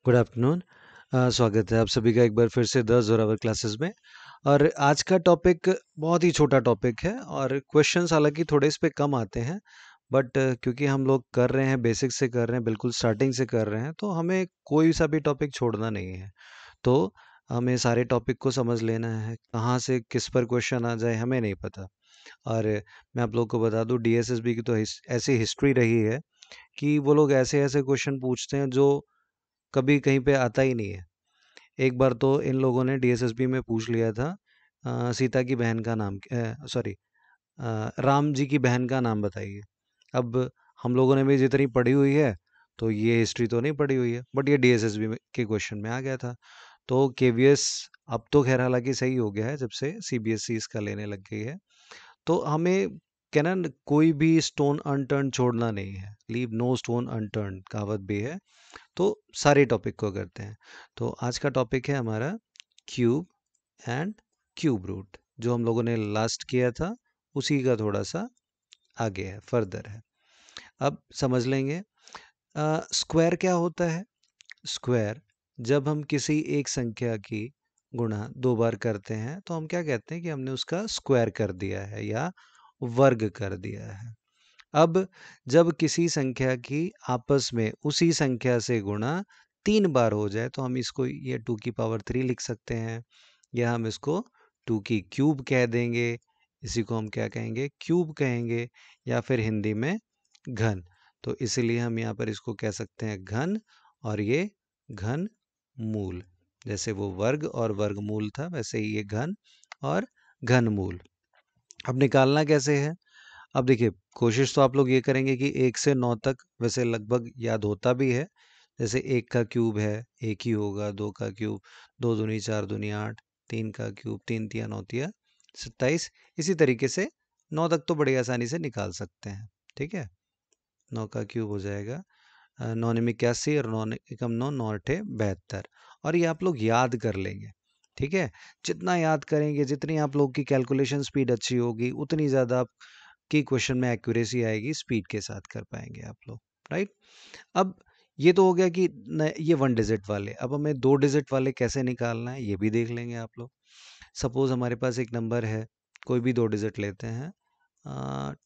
Good afternoon. स्वागत है आप सभी का एक बार फिर से द जोरावर क्लासेस में। और आज का टॉपिक बहुत ही छोटा टॉपिक है और क्वेश्चंस हालांकि थोड़े इस पे कम आते हैं, बट क्योंकि हम लोग कर रहे हैं, बेसिक से कर रहे हैं, बिल्कुल स्टार्टिंग से कर रहे हैं, तो हमें कोई सा भी टॉपिक छोड़ना नहीं है। तो हमें सारे टॉपिक को समझ लेना है, कहाँ से किस पर क्वेश्चन आ जाए हमें नहीं पता। और मैं आप लोग को बता दूं, डीएसएसबी की तो ऐसी हिस्ट्री रही है कि वो लोग ऐसे ऐसे क्वेश्चन पूछते हैं जो कभी कहीं पे आता ही नहीं है। एक बार तो इन लोगों ने डीएसएसबी में पूछ लिया था, सीता की बहन का नाम, सॉरी, राम जी की बहन का नाम बताइए। अब हम लोगों ने भी जितनी पढ़ी हुई है, तो ये हिस्ट्री तो नहीं पढ़ी हुई है, बट ये डीएसएसबी के क्वेश्चन में आ गया था। तो केवीएस अब तो खैर हालांकि सही हो गया है जब से सीबीएसई इसका लेने लग गई है। तो हमें कहना कोई भी स्टोन अनटर्न छोड़ना नहीं है, लीव नो स्टोन अनटर्न कहावत भी है। तो सारे टॉपिक को करते हैं। तो आज का टॉपिक है हमारा क्यूब एंड क्यूब रूट, जो हम लोगों ने लास्ट किया था उसी का थोड़ा सा आगे है, फर्दर है। अब समझ लेंगे स्क्वायर क्या होता है। स्क्वायर, जब हम किसी एक संख्या की गुणा दो बार करते हैं तो हम क्या कहते हैं कि हमने उसका स्क्वायर कर दिया है या वर्ग कर दिया है। अब जब किसी संख्या की आपस में उसी संख्या से गुणा 3 बार हो जाए तो हम इसको ये 2 की पावर 3 लिख सकते हैं, या हम इसको 2 की क्यूब कह देंगे। इसी को हम क्या कहेंगे, क्यूब कहेंगे, या फिर हिंदी में घन। तो इसीलिए हम यहाँ पर इसको कह सकते हैं घन, और ये घन मूल। जैसे वो वर्ग और वर्गमूल था, वैसे ही ये घन और घनमूल। अब निकालना कैसे है। अब देखिए, कोशिश तो आप लोग ये करेंगे कि 1 से 9 तक वैसे लगभग याद होता भी है। जैसे 1 का क्यूब है 1 ही होगा, 2 का क्यूब 2 दूनी 4 दूनी 8, 3 का क्यूब 3 तिया 9 तिया 27। इसी तरीके से 9 तक तो बड़ी आसानी से निकाल सकते हैं। ठीक है, 9 का क्यूब हो जाएगा 9 निम 81 और 9 एकम 9 9 अठे 72। और ये आप लोग याद कर लेंगे। ठीक है, जितना याद करेंगे, जितनी आप लोग की कैलकुलेशन स्पीड अच्छी होगी, उतनी ज़्यादा कि क्वेश्चन में एक्यूरेसी आएगी, स्पीड के साथ कर पाएंगे आप लोग। राइट। अब ये तो हो गया कि ये 1 डिजिट वाले। अब हमें 2 डिजिट वाले कैसे निकालना है ये भी देख लेंगे आप लोग। सपोज हमारे पास एक नंबर है, कोई भी 2 डिजिट लेते हैं,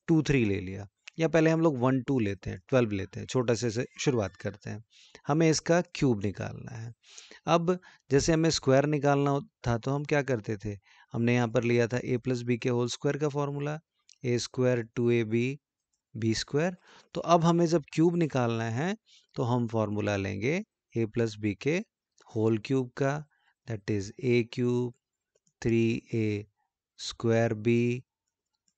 2 3 ले लिया, या पहले हम लोग 1 2 लेते हैं, 12 लेते हैं, छोटा से शुरुआत करते हैं। हमें इसका क्यूब निकालना है। अब जैसे हमें स्क्वायर निकालना था तो हम क्या करते थे, हमने यहाँ पर लिया था a+b के होल स्क्वायर का फॉर्मूला, ए स्क्वायर 2ab बी स्क्वायर। तो अब हमें जब क्यूब निकालना है तो हम फॉर्मूला लेंगे a+b के होल क्यूब का, that is a cube 3a square b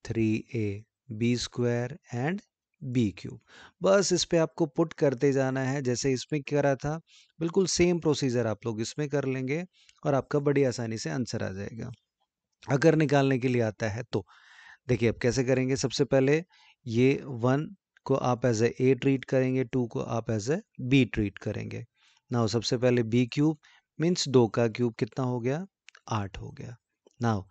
3a b square and b cube. बस इस पे आपको पुट करते जाना है, जैसे इसमें करा था बिल्कुल सेम प्रोसीजर आप लोग इसमें कर लेंगे और आपका बड़ी आसानी से आंसर आ जाएगा, अगर निकालने के लिए आता है तो। देखिए अब कैसे करेंगे। सबसे पहले ये 1 को आप एज ए ट्रीट करेंगे, 2 को आप एज ए बी ट्रीट करेंगे। नाउ सबसे पहले बी क्यूब मीन्स 2 का क्यूब कितना हो गया, 8 हो गया। नाउ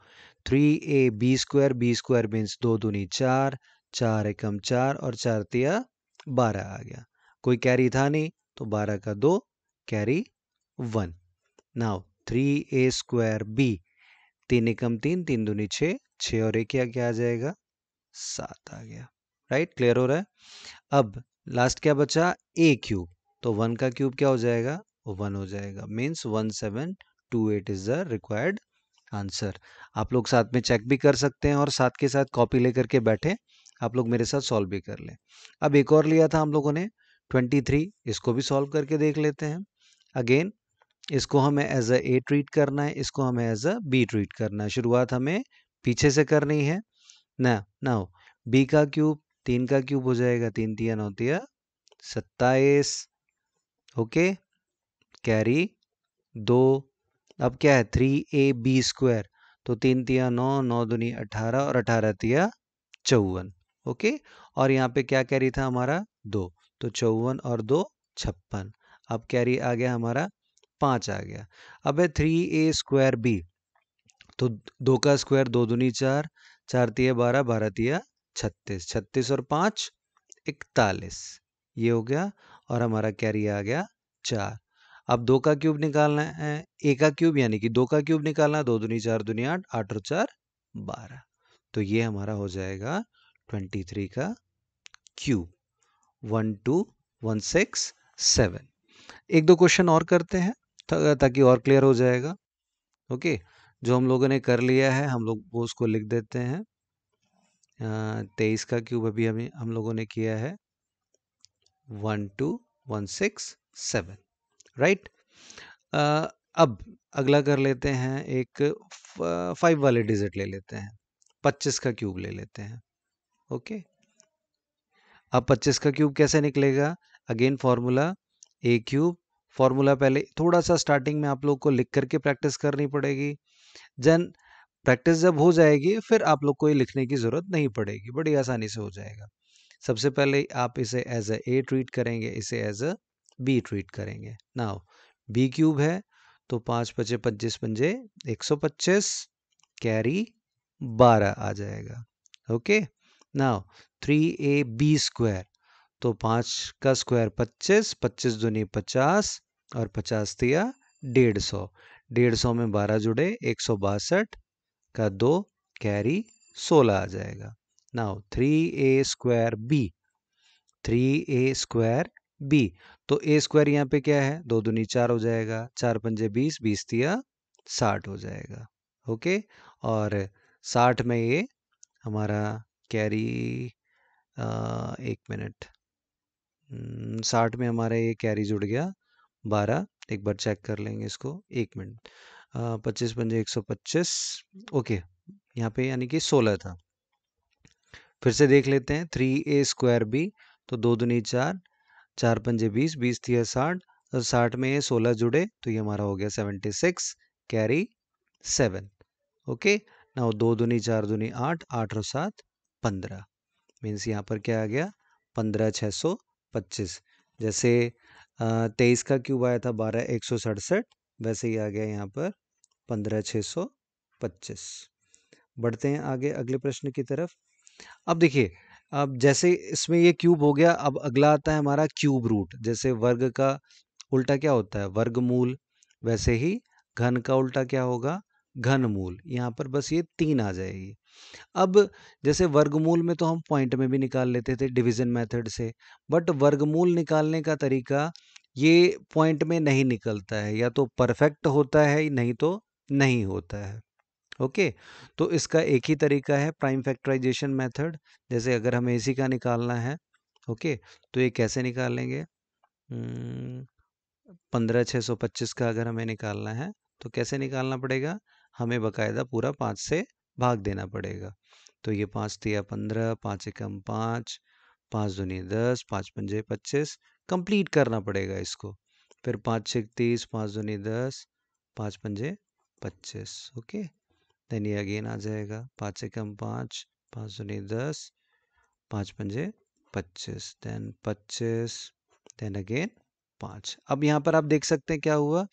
3ab स्क्वायर मीन्स 2 दूनी 4, 4 एकम 4 और 4 तिया 12 आ गया। कोई कैरी था नहीं तो 12 का 2 कैरी 1। नाउ 3a² बी, 3 एकम 3 3 दूनी 6, 6 और 1 क्या आ जाएगा, 7 आ गया। राइट, क्लियर हो रहा है। अब लास्ट क्या बचा, ए क्यूब। तो 1 का क्यूब क्या हो जाएगा, वो 1 हो जाएगा, means 1728 is the required answer. आप लोग साथ में चेक भी कर सकते हैं और साथ के साथ कॉपी लेकर के बैठे आप लोग मेरे साथ सॉल्व भी कर लें। अब एक और लिया था हम लोगों ने 23, इसको भी सॉल्व करके देख लेते हैं। अगेन इसको हमें एज ए ट्रीट करना है, इसको हमें एज अ बी ट्रीट करना है। शुरुआत हमें पीछे से करनी है ना। नाउ बी का क्यूब 3 का क्यूब हो जाएगा, 3 तिया 9 तिया 27। Okay, carry 2। अब क्या है 3ab², तो 3 तिया 9, 9 दूनी 18 और 18 तिया 54। ओके, और यहाँ पे क्या कैरी था हमारा 2, तो 54 और 2 56। अब कैरी आ गया हमारा 5 आ गया। अब है 3a² बी, तो 2 का स्क्वायर 2 दूनी 4, 4 तिया 12, 12 तिया 36, 36 और 5 41, ये हो गया और हमारा कैरी आ गया 4। अब 2 का क्यूब निकालना है, a का क्यूब यानी कि 2 का क्यूब निकालना है, 2 दूनी 4 दूनी 8, 8 और 4 12। तो ये हमारा हो जाएगा 23 का क्यूब, 12167। एक दो क्वेश्चन और करते हैं ताकि और क्लियर हो जाएगा। ओके, जो हम लोगों ने कर लिया है हम लोग वो उसको लिख देते हैं। 23 का क्यूब अभी हम लोगों ने किया है 12167, राइट। अब अगला कर लेते हैं, एक 5 वाले डिजिट ले लेते हैं, 25 का क्यूब ले लेते हैं। ओके, अब 25 का क्यूब कैसे निकलेगा? अगेन फॉर्मूला ए क्यूब। फॉर्मूला पहले थोड़ा सा स्टार्टिंग में आप लोग को लिख करके प्रैक्टिस करनी पड़ेगी। जन प्रैक्टिस जब हो जाएगी फिर आप लोग को ये लिखने की ज़रूरत नहीं पड़ेगी, बड़ी आसानी से हो जाएगा। सबसे पहले आप इसे एज ए ट्रीट करेंगे, इसे एज अ बी ट्रीट करेंगे। नाउ बी क्यूब है तो 5 पचे 25 पंजे 125, कैरी 12 आ जाएगा। ओके, नाउ 3ab स्क्वायर, तो 5 का स्क्वायर 25, 25 दूनी 50 और 50 दिया 150, 150 में 12 जुड़े 162 का 2, कैरी 16 आ जाएगा। Now 3a square b, 3a square b, तो ए स्क्वायर यहाँ पे क्या है, 2 दूनी 4 हो जाएगा, 4 पंजे 20, 20 दिया 60 हो जाएगा। ओके, और 60 में ये हमारा कैरी, एक मिनट, 60 में हमारा ये कैरी जुड़ गया 12, एक बार चेक कर लेंगे इसको, एक मिनट। 25 पंजे 125, ओके, यहाँ पे यानी कि 16 था। फिर से देख लेते हैं, 3a स्क्वायर बी, तो 2 दूनी 4, 4 पंजे 20, 20 थी 60, और 60 में ये 16 जुड़े तो ये हमारा हो गया 76, कैरी 7। ओके, ना 2 दूनी 4 दूनी 8, 8 और 7 15, मीन्स यहाँ पर क्या आ गया 15,625। जैसे 23 का क्यूब आया था 12,167, वैसे ही आ गया यहाँ पर 15,625। बढ़ते हैं आगे अगले प्रश्न की तरफ। अब देखिए, अब जैसे इसमें ये क्यूब हो गया, अब अगला आता है हमारा क्यूब रूट। जैसे वर्ग का उल्टा क्या होता है, वर्गमूल, वैसे ही घन का उल्टा क्या होगा, घनमूल। यहाँ पर बस ये 3 आ जाएगी। अब जैसे वर्गमूल में तो हम पॉइंट में भी निकाल लेते थे डिवीजन मेथड से, बट वर्गमूल निकालने का तरीका ये पॉइंट में नहीं निकलता है, या तो परफेक्ट होता है नहीं तो नहीं होता है। ओके, तो इसका एक ही तरीका है, प्राइम फैक्टराइजेशन मेथड। जैसे अगर हमें इसी का निकालना है, ओके, तो ये कैसे निकालेंगे, 15,625 का अगर हमें निकालना है तो कैसे निकालना पड़ेगा, हमें बकायदा पूरा 5 से भाग देना पड़ेगा। तो ये 5 दिया 15, 5 एकम 5, 5 दूनी 10, 5 पंजे 25, कंप्लीट करना पड़ेगा इसको। फिर 5 छः 30, 5 दूनी 10, 5 पंजे 25। ओके, देन ये अगेन आ जाएगा 5 एकम 5, 5 दूनी 10, 5 पंजे 25, देन 25, देन अगेन 5। अब यहाँ पर आप देख सकते हैं क्या हुआ,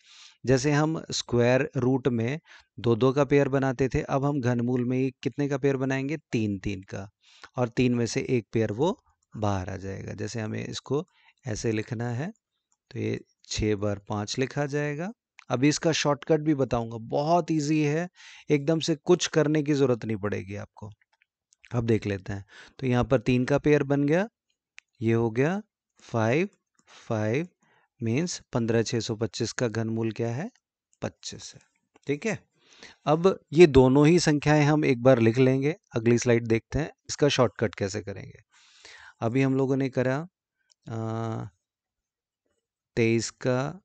जैसे हम स्क्वायर रूट में 2-2 का पेयर बनाते थे, अब हम घनमूल में ही कितने का पेयर बनाएंगे, 3-3 का, और 3 में से एक पेयर वो बाहर आ जाएगा। जैसे हमें इसको ऐसे लिखना है तो ये 6 बार 5 लिखा जाएगा। अभी इसका शॉर्टकट भी बताऊंगा, बहुत इजी है, एकदम से कुछ करने की ज़रूरत नहीं पड़ेगी आपको। अब देख लेते हैं, तो यहाँ पर 3 का पेयर बन गया, ये हो गया 5 5, मीन्स 15,625 का घनमूल क्या है, 25 है। ठीक है, अब ये दोनों ही संख्याएं हम एक बार लिख लेंगे। अगली स्लाइड देखते हैं इसका शॉर्टकट कैसे करेंगे। अभी हम लोगों ने करा 23 का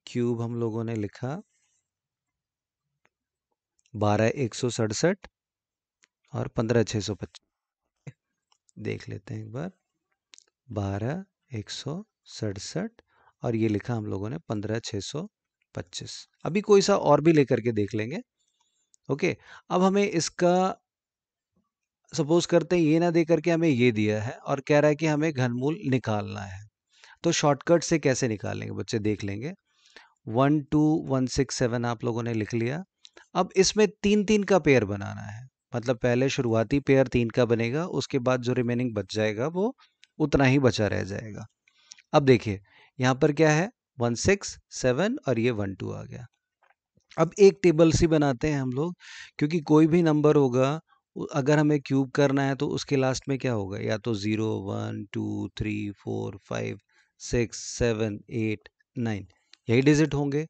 क्यूब, हम लोगों ने लिखा 12,167 और 15,625। देख लेते हैं एक बार, 12,167 और ये लिखा हम लोगों ने 15,625। अभी कोई सा और भी लेकर के देख लेंगे। ओके, अब हमें इसका सपोज करते हैं ये ना दे करके हमें ये दिया है और कह रहा है कि हमें घनमूल निकालना है, तो शॉर्टकट से कैसे निकालेंगे बच्चे, देख लेंगे। 12167 आप लोगों ने लिख लिया। अब इसमें 3-3 का पेयर बनाना है, मतलब पहले शुरुआती पेयर 3 का बनेगा, उसके बाद जो रिमेनिंग बच जाएगा वो उतना ही बचा रह जाएगा। अब देखिए यहाँ पर क्या है, 167 और ये 12 आ गया। अब एक टेबल सी बनाते हैं हम लोग, क्योंकि कोई भी नंबर होगा अगर हमें क्यूब करना है तो उसके लास्ट में क्या होगा, या तो 0 1 2 3 4 5 6 7 8 9 यही डिजिट होंगे।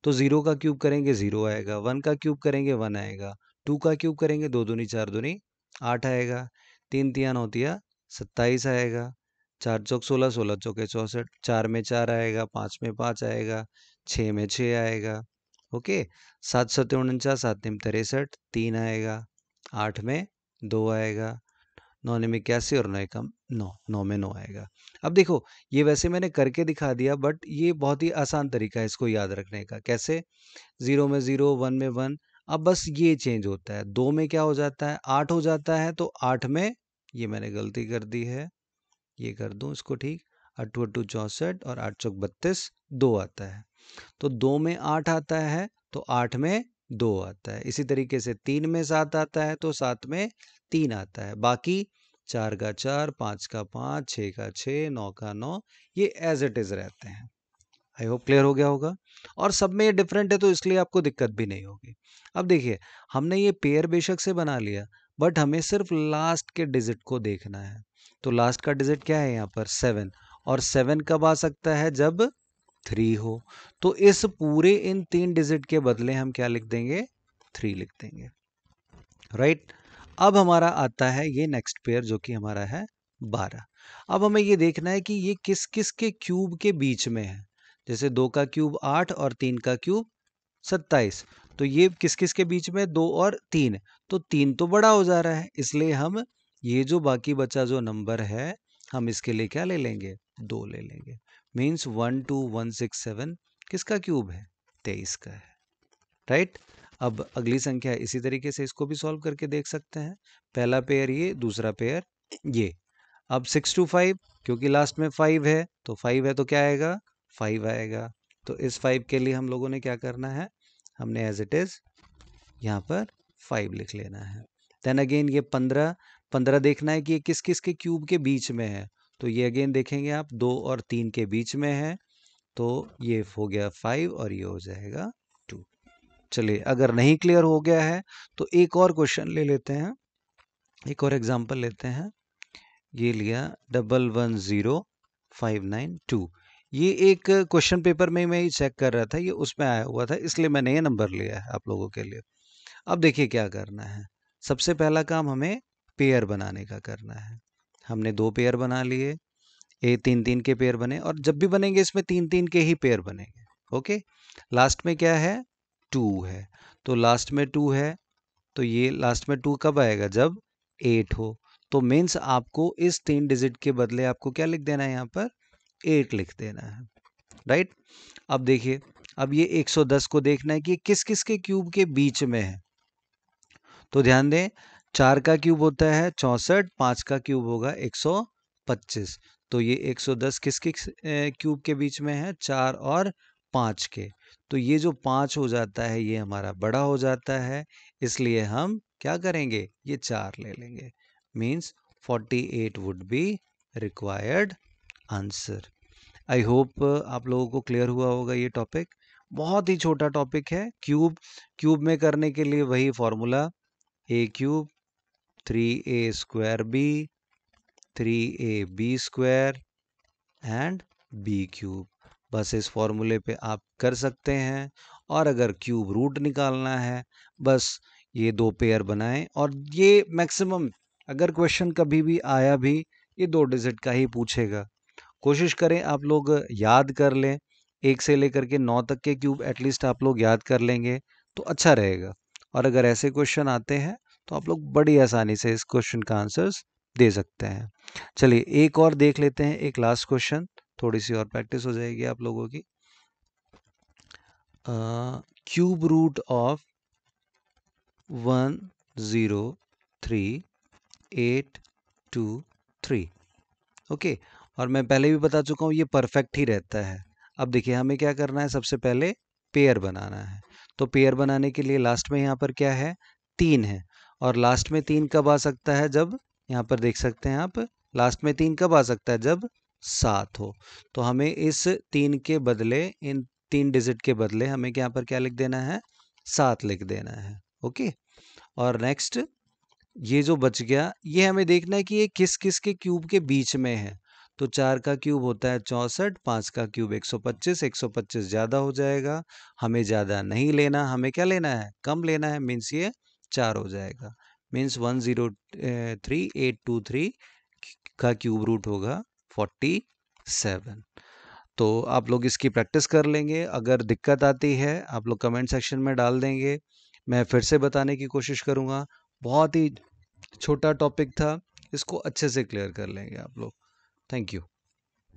तो 0 का क्यूब करेंगे 0 आएगा, 1 का क्यूब करेंगे 1 आएगा, 2 का क्यूब करेंगे 2 दूनी 4 दूनी 8 आएगा, 3 तिया 9 तिया 27 आएगा, 4 चौक 16, 16 चौके 64, 4 में 4 आएगा, 5 में 5 आएगा, 6 में 6 आएगा। ओके, 7 सत्ते 49, 7 निम 63, 3 आएगा, 8 में 2 आएगा, 9 निम 81 और 9 एकम 9, 9 में 9 आएगा। अब देखो, ये वैसे मैंने करके दिखा दिया, बट ये बहुत ही आसान तरीका है इसको याद रखने का। कैसे? 0 में 0, 1 में 1। अब बस ये चेंज होता है, 2 में क्या हो जाता है, 8 हो जाता है, तो 8 में, ये मैंने गलती कर दी है, ये कर दूं इसको ठीक, 8 8 64 और 8 चौक 32, 2 आता है। तो 2 में 8 आता है, तो 8 में 2 आता है। इसी तरीके से 3 में 7 आता है, तो 7 में 3 आता है। बाकी 4 का 4, 5 का 5, 6 का 6, 9 का 9, ये एज इट इज रहते हैं। आई होप क्लियर हो गया होगा। और सब में ये डिफरेंट है, तो इसलिए आपको दिक्कत भी नहीं होगी। अब देखिए, हमने ये पेयर बेशक से बना लिया, बट हमें सिर्फ लास्ट के डिजिट को देखना है। तो लास्ट का डिजिट क्या है यहाँ पर? 7। और 7 कब आ सकता है? जब 3 हो। तो इस पूरे इन 3 डिजिट के बदले हम क्या लिख देंगे? 3 लिख देंगे, राइट। अब हमारा आता है ये नेक्स्ट पेयर, जो कि हमारा है 12। अब हमें ये देखना है कि ये किस किस के क्यूब के बीच में है। जैसे 2 का क्यूब 8 और 3 का क्यूब 27, तो ये किस किस के बीच में? 2 और 3। तो 3 तो बड़ा हो जा रहा है, इसलिए हम ये जो बाकी बचा जो नंबर है, हम इसके लिए क्या ले लेंगे? 2 ले लेंगे। मीन्स 12167 किसका क्यूब है? 23 का है, राइट। अब अगली संख्या इसी तरीके से इसको भी सॉल्व करके देख सकते हैं। पहला पेयर ये, दूसरा पेयर ये। अब 6 to 5, क्योंकि लास्ट में 5 है, तो 5 है तो क्या आएगा? 5 आएगा। तो इस 5 के लिए हम लोगों ने क्या करना है? हमने एज इट इज यहाँ पर 5 लिख लेना है। देन अगेन ये 15, 15 देखना है कि ये किस किस के क्यूब के बीच में है। तो ये अगेन देखेंगे आप, 2 और 3 के बीच में है, तो ये हो गया 5 और ये हो जाएगा 2। चलिए, अगर नहीं क्लियर हो गया है तो एक और क्वेश्चन ले लेते हैं, एक और एग्जांपल लेते हैं। ये लिया 110592। ये एक क्वेश्चन पेपर में मैं ही चेक कर रहा था, ये उसमें आया हुआ था, इसलिए मैंने ये नंबर लिया है आप लोगों के लिए। अब देखिए क्या करना है। सबसे पहला काम हमें पेयर बनाने का करना है। हमने 2 पेयर बना लिए, ये 3 3 के पेयर बने, और जब भी बनेंगे इसमें 3 3 के ही पेयर बनेंगे। ओके, लास्ट में क्या है? 2 है, तो लास्ट में 2 है, तो ये लास्ट में 2 कब आएगा? जब 8 हो। तो मीन्स आपको इस 3 डिजिट के बदले आपको क्या लिख देना है? यहाँ पर 8 लिख देना है, राइट। अब देखिए, अब ये 110 को देखना है कि किस किस के क्यूब के बीच में है। तो ध्यान दें, 4 का क्यूब होता है 64, 5 का क्यूब होगा 125। तो ये 110 किस किस क्यूब के बीच में है? 4 और 5 के। तो ये जो 5 हो जाता है ये हमारा बड़ा हो जाता है, इसलिए हम क्या करेंगे? ये 4 ले लेंगे। Means 48 would be required answer. I hope आप लोगों को क्लियर हुआ होगा ये टॉपिक। बहुत ही छोटा टॉपिक है। क्यूब, क्यूब में करने के लिए वही formula, a cube 3a² b 3ab² and b cube. बस इस फॉर्मूले पे आप कर सकते हैं। और अगर क्यूब रूट निकालना है, बस ये 2 पेयर बनाएं। और ये मैक्सिमम, अगर क्वेश्चन कभी भी आया भी, ये 2 डिजिट का ही पूछेगा। कोशिश करें आप लोग याद कर लें, 1 से लेकर के 9 तक के क्यूब एटलीस्ट आप लोग याद कर लेंगे तो अच्छा रहेगा। और अगर ऐसे क्वेश्चन आते हैं तो आप लोग बड़ी आसानी से इस क्वेश्चन का आंसर्स दे सकते हैं। चलिए, एक और देख लेते हैं, एक लास्ट क्वेश्चन, थोड़ी सी और प्रैक्टिस हो जाएगी आप लोगों की। Cube root of 103,823। ओके, और मैं पहले भी बता चुका हूँ ये परफेक्ट ही रहता है। अब देखिए, हमें क्या करना है? सबसे पहले पेयर बनाना है। तो पेयर बनाने के लिए लास्ट में यहाँ पर क्या है? 3 है। और लास्ट में 3 कब आ सकता है? जब, यहाँ पर देख सकते हैं आप, लास्ट में 3 कब आ सकता है? जब 7 हो, तो हमें इस 3 के बदले, इन 3 डिजिट के बदले हमें यहाँ पर क्या लिख देना है, 7 लिख देना है। ओके, और नेक्स्ट ये जो बच गया, ये हमें देखना है कि ये किस किस के क्यूब के बीच में है। तो 4 का क्यूब होता है 64, 5 का क्यूब 125, 125 ज़्यादा हो जाएगा, हमें ज़्यादा नहीं लेना, हमें क्या लेना है, कम लेना है, मीन्स ये 4 हो जाएगा, मीन्स 103823 का क्यूब रूट होगा 47। तो आप लोग इसकी प्रैक्टिस कर लेंगे, अगर दिक्कत आती है आप लोग कमेंट सेक्शन में डाल देंगे, मैं फिर से बताने की कोशिश करूँगा। बहुत ही छोटा टॉपिक था, इसको अच्छे से क्लियर कर लेंगे आप लोग। Thank you.